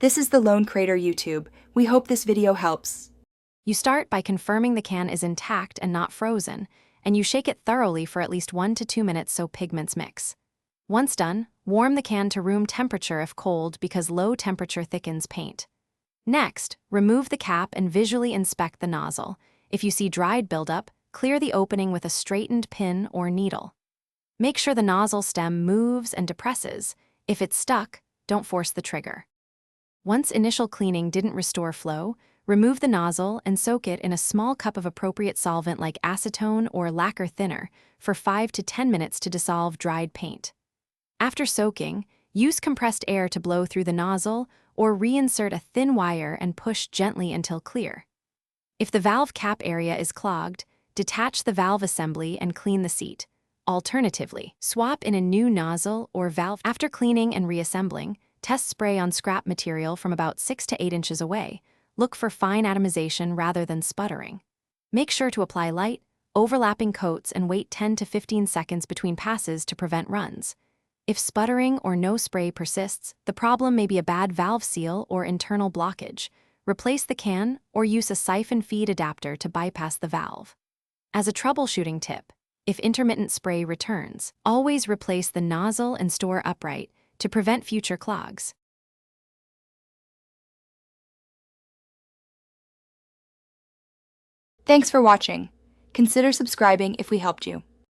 This is the Lone Crater YouTube. We hope this video helps. You start by confirming the can is intact and not frozen, and you shake it thoroughly for at least 1 to 2 minutes so pigments mix. Once done, warm the can to room temperature if cold because low temperature thickens paint. Next, remove the cap and visually inspect the nozzle. If you see dried buildup, clear the opening with a straightened pin or needle. Make sure the nozzle stem moves and depresses. If it's stuck, don't force the trigger. Once initial cleaning didn't restore flow, remove the nozzle and soak it in a small cup of appropriate solvent like acetone or lacquer thinner for 5 to 10 minutes to dissolve dried paint. After soaking, use compressed air to blow through the nozzle or reinsert a thin wire and push gently until clear. If the valve cap area is clogged, detach the valve assembly and clean the seat. Alternatively, swap in a new nozzle or valve. After cleaning and reassembling, test spray on scrap material from about 6 to 8 inches away. Look for fine atomization rather than sputtering. Make sure to apply light, overlapping coats and wait 10 to 15 seconds between passes to prevent runs. If sputtering or no spray persists, the problem may be a bad valve seal or internal blockage. Replace the can or use a siphon feed adapter to bypass the valve. As a troubleshooting tip, if intermittent spray returns, always replace the nozzle and store upright to prevent future clogs. Thanks for watching. Consider subscribing if we helped you.